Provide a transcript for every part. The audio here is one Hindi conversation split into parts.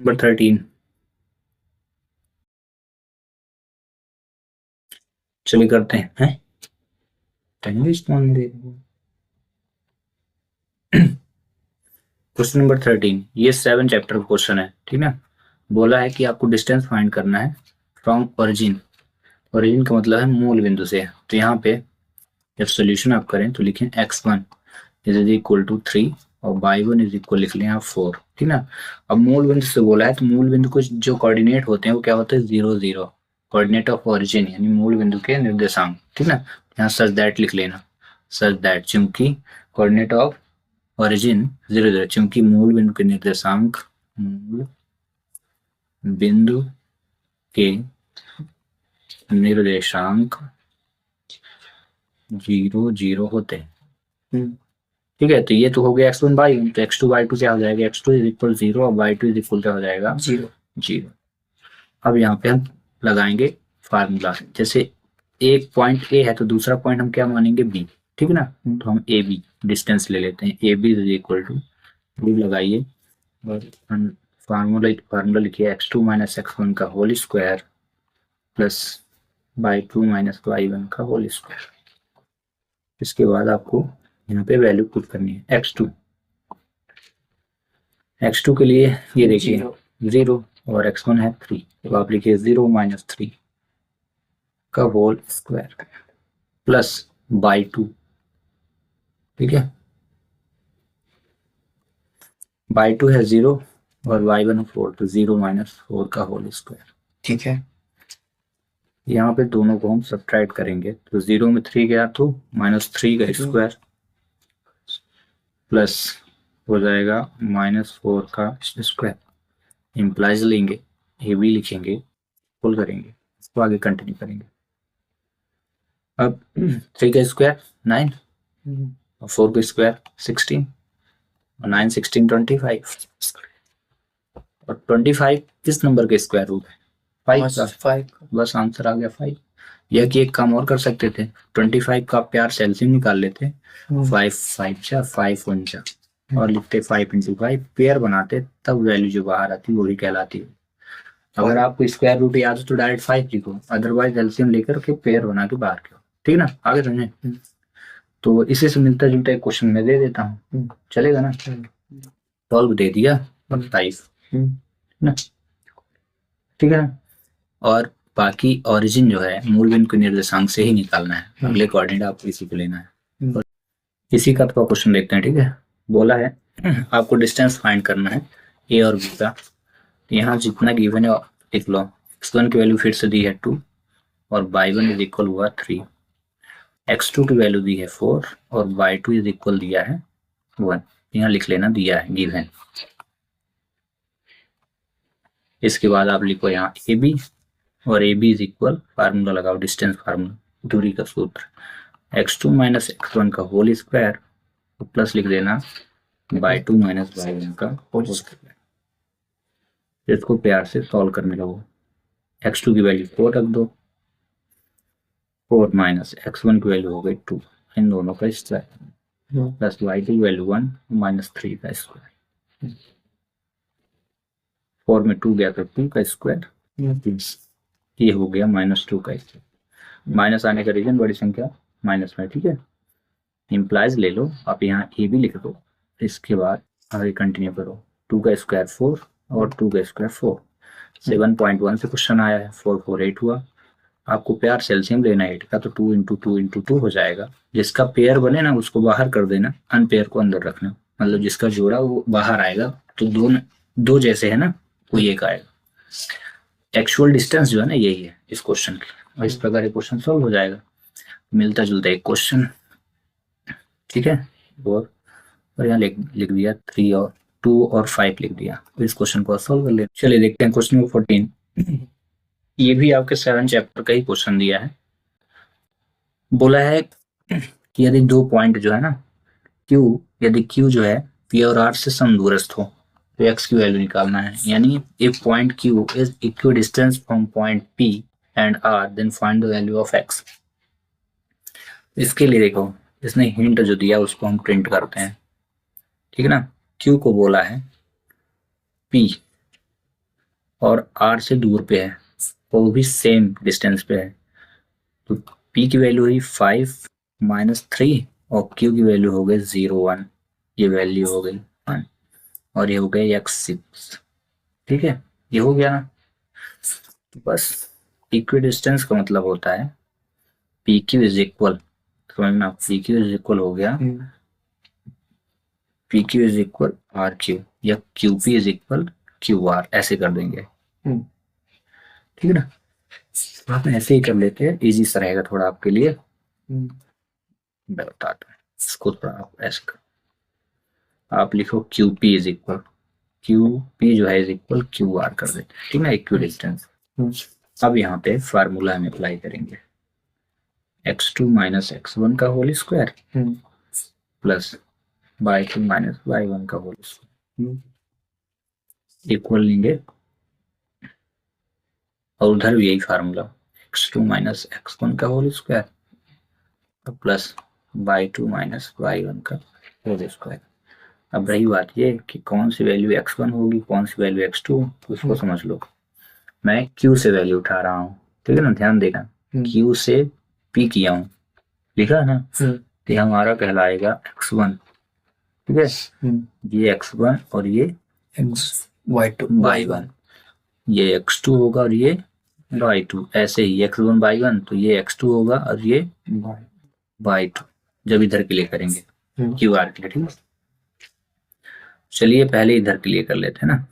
नंबर 13। चलिए करते हैं टाइम वेस्ट कौन दे। क्वेश्चन नंबर 13, ये 7 चैप्टर का क्वेश्चन है, ठीक है। बोला है कि आपको डिस्टेंस फाइंड करना है फ्रॉम ओरिजिन। ओरिजिन का मतलब है मूल बिंदु से। तो यहाँ पे जब सोल्यूशन आप करें तो लिखें x1 इज इक्वल टू 3 और y1 इज इक्वल लिख लें आप 4, ठीक ना। अब मूल बिंदु से बोला है तो मूल बिंदु को जो कोऑर्डिनेट होते हैं वो क्या होते हैं, 0 0, कोऑर्डिनेट ऑफ ओरिजिन यानी मूल बिंदु के निर्देशांक, ठीक ना। यहाँ सच दैट लिख लेना, सच दैट चूंकि कोऑर्डिनेट ऑफ ओरिजिन 0 0, चूंकि मूल बिंदु के निर्देशांक मूल बिंदु के निर्देशांक 0 0 होते हैं, ठीक है। तो ये तो हो गया x1 y1, तो x2 y2 क्या हो जाएगा, x2 इज इक्वल 0 और y2 इज इक्वल क्या हो जाएगा 0 0। अब यहाँ पे हम लगाएंगे फार्मूला, जैसे एक पॉइंट ए है तो दूसरा पॉइंट हम क्या मानेंगे बी, ठीक है ना। तो हम ए बी डिस्टेंस ले लेते हैं, A B is equal to B लगाइए और फार्मूला लिखिए x2 माइनस x1 का whole square plus y2 minus y1 का होल स्क्वायर। इसके बाद आपको यहाँ पे वैल्यू पुट करनी है x2 के लिए ये देखिए 0 और x1 है 3, तो आप लिखिए 0 माइनस 3 का होल स्क्वायर प्लस y2, ठीक है। y2 है 0 और y1 4, तो 0 माइनस 4 का होल स्क्वायर, ठीक है। यहाँ पे दोनों को हम सब्ट्रैक्ट करेंगे तो 0 में 3 गया तो माइनस 3 का स्क्वायर प्लस हो जाएगा माइनस 4 का स्क्वायर। इम्प्लाइज लेंगे, ए बी लिखेंगे, फुल करेंगे, इसको आगे कंटिन्यू करेंगे। अब 3 का स्क्वायर 9 और 4 का स्क्वायर 16 और 9 16 25 और 25 किस नंबर का स्क्वायर रूट है, 5 का। बस आंसर आ गया 5। यह कि एक काम और कर सकते थे, 25 का प्यार से एलसीएम निकाल लेते, 5 5 जा 5 1 जा और लिखते 5 इंटू 5 पेयर बनाते, तब वैल्यू जो बाहर आती वही कहलाती है। अगर आपको स्क्वायर रूट याद हो तो डायरेक्ट 5 लिखो, अदरवाइज एलसीएम लेकर के पेयर बना के बाहर क्यों, ठीक ना। आगे समझे। तो इसी से मिलता जुलता एक क्वेश्चन मैं दे देता हूँ, चलेगा ना। 12 दे दिया 27 ना, ठीक है ना। और बाकी ओरिजिन जो है मूल बिंदु के निर्देशांक से ही निकालना है, अगले कोऑर्डिनेट आपको इसी को लेना है। इसी का तो क्वेश्चन देखते हैं, ठीक है। बोला है आपको डिस्टेंस फाइंड करना है ए और बी का। यहाँ जितना गिवन है लिख लो, x1 की वैल्यू फिर से दी है 2 और y1 इज इक्वल हुआ 3, x2 की वैल्यू दी है 4 और y2 इज इक्वल दिया है 1। यहाँ लिख लेना दिया है गिवन। इसके बाद आप लिखो यहाँ ए बी और A B is equal, formula लगाओ डिस्टेंस फार्मूला, दूरी का सूत्र x2 माइनस x1 का होल स्क्वायर प्लस लिख देना y2 माइनस y1 का होल स्क्वायर। इसको प्यार से सॉल्व करने लगो, x2 की वैल्यू 4 रख दो, 4 माइनस x1 की वैल्यू हो गई 2, इन दोनों का स्क्वायर प्लस y2 की वैल्यू 1 माइनस 3 का स्क्वायर, 4 में 2 गया तो 2 का स्क्वायर, ये हो गया माइनस 2 का स्क्वायर। माइनस आने का रीजन बड़ी संख्या माइनस में, ठीक है। इम्प्लाइज ले लो, आप यहाँ ए भी लिख दो, इसके बाद आगे कंटिन्यू करो। 2 का स्क्वायर 4 और 2 का स्क्वायर 4, 7.1 से क्वेश्चन आया है, 4 4 8 हुआ। आपको पेयर से एलसीएम लेना है 8 का, तो 2 इंटू 2 इंटू 2 हो जाएगा। जिसका पेयर बने ना उसको बाहर कर देना, अनपेयर को अंदर रखना, मतलब जिसका जोड़ा वो बाहर आएगा। तो दो जैसे है ना, कोई एक आएगा। एक्चुअल डिस्टेंस जो है ना यही है इस क्वेश्चन की, और इस प्रकार क्वेश्चन सॉल्व हो जाएगा। मिलता जुलता एक क्वेश्चन, ठीक है। और यहाँ लिख दिया 3 और 2 और 5 लिख दिया, तो इस क्वेश्चन को सॉल्व कर ले। चलिए देखते हैं क्वेश्चन नंबर 14। ये भी आपके 7 चैप्टर का ही क्वेश्चन दिया है। बोला है कि यदि 2 पॉइंट जो है ना यदि Q जो है P और R से समदूरस्थ हो तो X की वैल्यू निकालना है। यानी if point Q is equidistance from point P and R then find the value of X। इसके लिए देखो इसने हिंट जो दिया उसको हम प्रिंट करते हैं, ठीक है ना। Q को बोला है P और R से दूर पे है, वो भी सेम डिस्टेंस पे है, तो P की वैल्यू हुई 5 - 3 और Q की वैल्यू हो गई 0 1, ये वैल्यू हो गई 1 और ये हो गया x6। ठीक है, ये हो गया ना। तो बस इक्वी डिस्टेंस का मतलब होता है पी क्यू इज इक्वल, समझना, पी क्यू इज इक्वल हो गया P Q is equal R Q या Q P is equal Q R, ऐसे कर देंगे। ठीक है ना, आप ऐसे ही कर लेते हैं, इजी सा रहेगा थोड़ा आपके लिए। मैं बताता हूँ इसको, थोड़ा आप ऐसे कर, आप लिखो Q P is equal, Q P जो है इज इक्वल क्यू आर कर देते हैं। ठीक है ना, इक्वी डिस्टेंस। अब यहाँ पे फार्मूला हम अप्लाई करेंगे, x2 - x1 का whole square plus y2 - y1 का होल स्क्वायर इक्वल लेंगे, और उधर भी यही फार्मूला, x2 - x1 का whole square plus y2 - y1 का होल स्क्वायर। अब रही बात ये कि कौन सी वैल्यू x1 होगी, कौन सी वैल्यू x2, तो उसको समझ लो। मैं q से वैल्यू उठा रहा हूँ, ठीक है ना, ध्यान देना, q से p किया हूँ, लिखा है ना, तो हमारा कहलाएगा x1। ठीक है, ये x1 और ये y1, ये x2 होगा और ये y2, ऐसे ही x1 y1, तो ये x2 होगा और ये y2, जब इधर के लिए करेंगे क्यू आर के लिए। ठीक है, चलिए पहले इधर के लिए कर लेते हैं ना।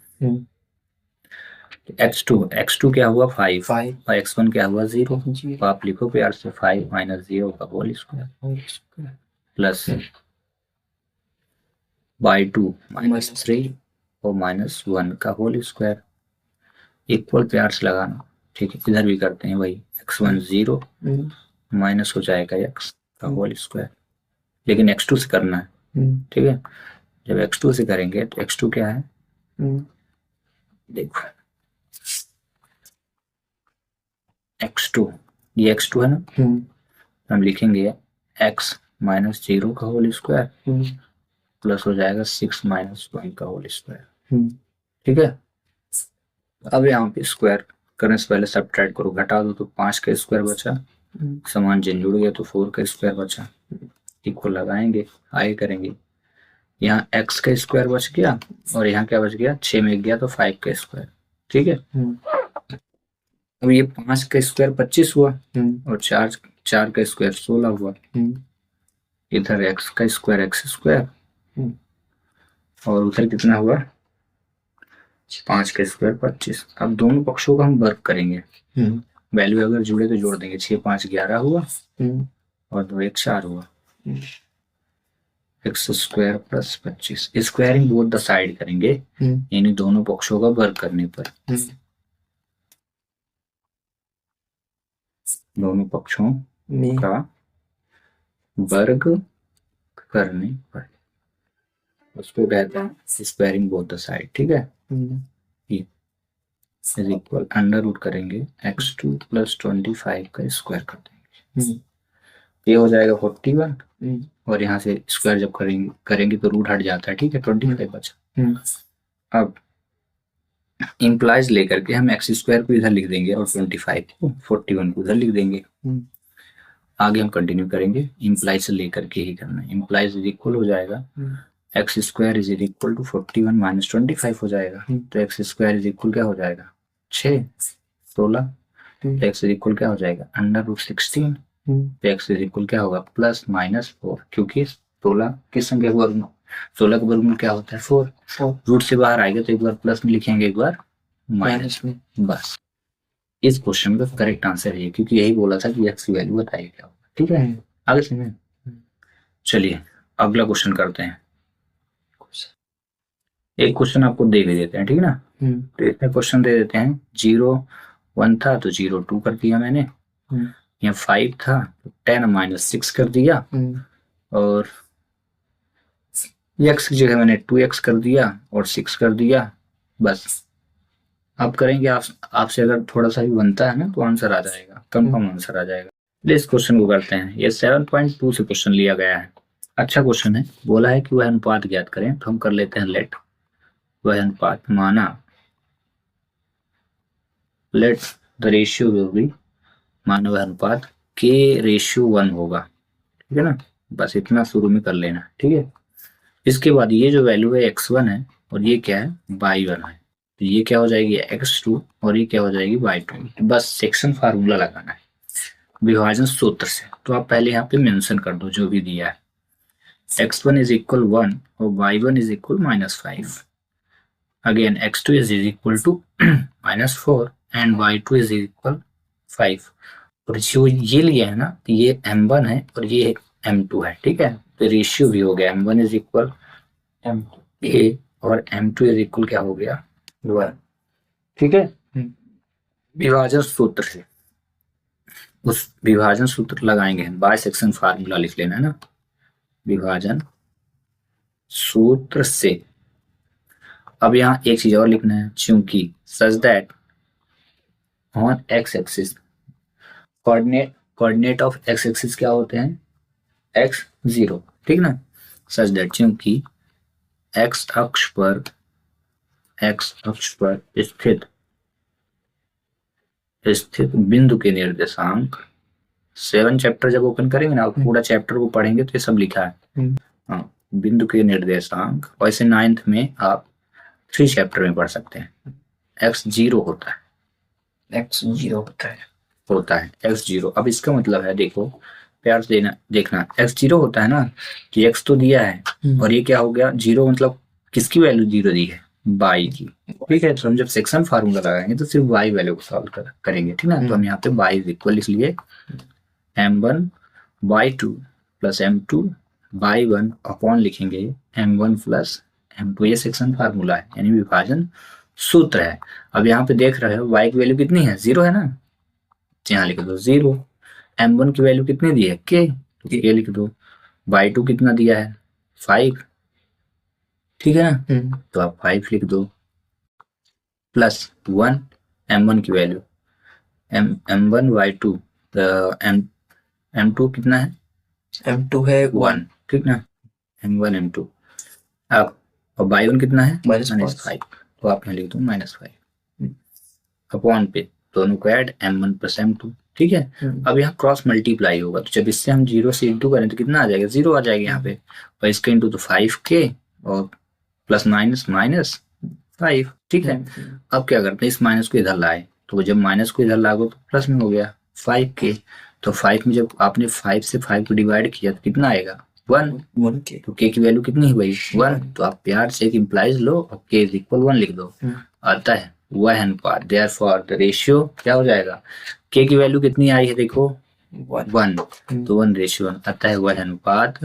x2 क्या हुआ 5 और x1 क्या हुआ 0, तो आप लिखो प्यार से 5 - 0 का होल स्क्वायर प्लस y2 - 3 और -1 का होल स्क्वायर इक्वल प्यार से लगाना। ठीक है, इधर भी करते हैं वही, x1 0 माइनस हो जाएगा x का होल स्क्वायर, लेकिन x2 से करना है। ठीक है, जब x2 से करेंगे तो x2 क्या है, देखो x2, ये x2 है ना, हम लिखेंगे x - 0 का होल स्क्वायर प्लस हो जाएगा 6 - 1 का होल स्क्वायर। ठीक है, अब यहाँ पे स्क्वायर करने से पहले सब्ट्रैक्ट करो, घटा दो तो 5 का स्क्वायर बचा, समान चिन्ह जुड़ गया तो 4 का स्क्वायर बचा, इक्वल लगाएंगे, आगे करेंगे, यहाँ x का स्क्वायर बच गया और यहाँ क्या बच गया, 6 में गया तो 5 का स्क्वायर। ठीक है, अब ये 5 का स्क्वायर 25 हुआ और 4 का स्क्वायर 16 हुआ, इधर x का स्क्वायर x स्क्वायर और उधर कितना हुआ 5 का स्क्वायर 25। अब दोनों पक्षों का हम वर्ग करेंगे, वैल्यू अगर जुड़े तो जोड़ देंगे, 6 5 11 हुआ और 2 1 4 हुआ, x square plus 25, squaring both the side करेंगे, यानी दोनों पक्षों का वर्ग करने पर, दोनों पक्षों का वर्ग करने पर उसको कहते हैं स्क्वायरिंग बोथ द साइड। ठीक है, इज इक्वल अंडर रूट करेंगे x2 + 25 का स्क्वायर कर देंगे, ये हो जाएगा 41 और यहाँ से स्क्वायर जब करेंगे तो रूट हट जाता है। ठीक है, 25 बचा। अब इम्प्लाइज लेकर के हम x स्क्वायर को इधर लिख देंगे और 25 को 41 को उधर लिख देंगे। आगे हम कंटिन्यू करेंगे, इम्प्लाइज से लेकर के ही करना है, इम्प्लाइज इज इक्वल हो जाएगा x square is equal to 41 - 25 हो जाएगा, तो x स्क्वायर इज इक्वल क्या हो जाएगा 6 16, तो x इज इक्वल क्या हो जाएगा अंडर रूट 16, तो x इज इक्वल क्या होगा प्लस -4, क्योंकि 16 किस संख्या का वर्गमूल, 16 का वर्गमूल क्या होता है 4, रूट से बाहर आएगा तो एक बार प्लस में लिखेंगे एक बार माइनस में, बस इस क्वेश्चन का करेक्ट आंसर है, क्योंकि यही बोला था कि x की वैल्यू बताइए क्या होगा। ठीक है, आगे सुनिए, चलिए अगला क्वेश्चन करते हैं। एक क्वेश्चन आपको दे भी देते हैं, ठीक है ना, तो इसमें क्वेश्चन दे देते हैं 0 1 था तो 0 2 कर दिया मैंने, यहाँ 5 था तो 10 - 6 कर दिया और x की जगह मैंने 2x कर दिया और 6 कर दिया, बस। अब करेंगे आपसे अगर थोड़ा सा भी बनता है ना तो आंसर आ जाएगा, कंफर्म आंसर आ जाएगा। इस क्वेश्चन को करते हैं, ये 7.2 से क्वेश्चन लिया गया है, अच्छा क्वेश्चन है। बोला है कि वह अनुपात ज्ञात करें, तो हम कर लेते हैं लेट वह अनुपात, माना let the ratio will be, मानव अनुपात के रेशियो 1 होगा, ठीक है ना। बस इतना शुरू में कर लेना, ठीक है। इसके बाद ये जो वैल्यू है x1 है और ये क्या है y1 है, तो ये क्या हो जाएगी x2 और ये क्या हो जाएगी y2। बस सेक्शन फार्मूला लगाना है विभाजन सूत्र से। तो आप पहले यहाँ पे मेंशन कर दो जो भी दिया है, x1 इज इक्वल 1 और y1 is equal -5, again x2 is equal to -4 and y2 is equal 5। और जो ये लिया है ना, तो ये m1 है और ये m2 है, ठीक है। तो रेशियो भी हो गया m1 इज इक्वल m2 और m2 इज इक्वल क्या हो गया 1, ठीक है। विभाजन सूत्र से उस विभाजन सूत्र लगाएंगे, बाय सेक्शन फार्मूला लिख लेना है ना, विभाजन सूत्र से। अब यहाँ एक चीज और लिखना है, चूंकि such that on x axis coordinate of x axis क्या होते हैं x0, ठीक ना। सच दैट चूंकि एक्स अक्ष पर स्थित बिंदु के निर्देशांक, 7 चैप्टर जब ओपन करेंगे ना, पूरा चैप्टर को पढ़ेंगे तो ये सब लिखा है। हाँ, बिंदु के निर्देशांक, वैसे 9th में आप 3 चैप्टर में पढ़ सकते हैं। x0 होता है, x0। अब इसका मतलब है, देखो प्यार से देखना, x0 होता है ना कि x तो दिया है और ये क्या हो गया 0, मतलब किसकी वैल्यू 0 दी है y की, ठीक है। तो हम जब सेक्शन फार्मूला लगाएंगे तो सिर्फ y वैल्यू को सॉल्व करेंगे, ठीक ना। तो हम यहाँ पे y इज इक्वल इसलिए m1 y2 plus m2 y1 upon लिखेंगे m1 प्लस m2, ये सेक्शन फार्मूला है यानी विभाजन सूत्र है। अब यहाँ पे देख रहे हो y की वैल्यू कितनी है 0 है ना, यहाँ लिख दो 0। m1 की वैल्यू कितनी दी है k, तो ये लिख दो। y2 कितना दिया है 5, ठीक है ना, तो आप 5 लिख दो प्लस 1 m1 की वैल्यू m1 y2, m2 कितना है m2 है 1, ठीक ना, m1 m2। अब y1 कितना है -5, तो आप यहाँ लिख दो -5 अपॉन पे दोनों को ऐड m1 प्लस m2, ठीक है। अब यहाँ क्रॉस मल्टीप्लाई होगा, तो जब इससे हम 0 से इंटू करें तो कितना आ जाएगा 0 आ जाएगा यहाँ पे, और इसका इंटू तो 5k और प्लस -5, ठीक है। अब क्या करते हैं, इस माइनस को इधर लाए, तो जब माइनस को इधर लागो तो प्लस में हो गया 5k, तो 5 में जब आपने 5 से 5 को डिवाइड किया तो कितना आएगा 1k, तो k की वैल्यू कितनी है भाई 1, तो आप प्यार से एक इम्प्लाइज लो और k इज इक्वल 1 लिख दो, आता है वह अनुपात। देयरफॉर द रेशियो क्या हो जाएगा, k की वैल्यू कितनी आई है देखो 1, तो 1:1 आता है वह अनुपात।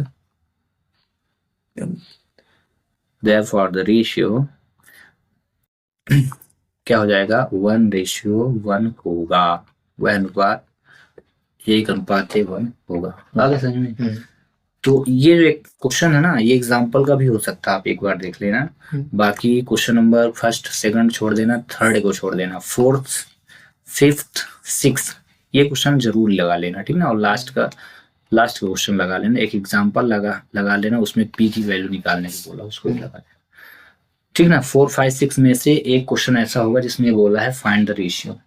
देयरफॉर द रेशियो क्या हो जाएगा 1:1 होगा, वह अनुपात 1:1 होगा। आगे समझ में। तो ये जो एक क्वेश्चन है ना, ये एग्जाम्पल का भी हो सकता है, आप एक बार देख लेना। बाकी क्वेश्चन नंबर 1st 2nd छोड़ देना, 3rd को छोड़ देना, 4th 5th 6th ये क्वेश्चन जरूर लगा लेना, ठीक ना। और लास्ट का क्वेश्चन लगा लेना, एक एग्जाम्पल लगा लेना, उसमें p की वैल्यू निकालने को बोला, उसको लगा लेना, ठीक ना। 4 5 6 में से एक क्वेश्चन ऐसा होगा जिसमें बोला है फाइंड द रेशियो,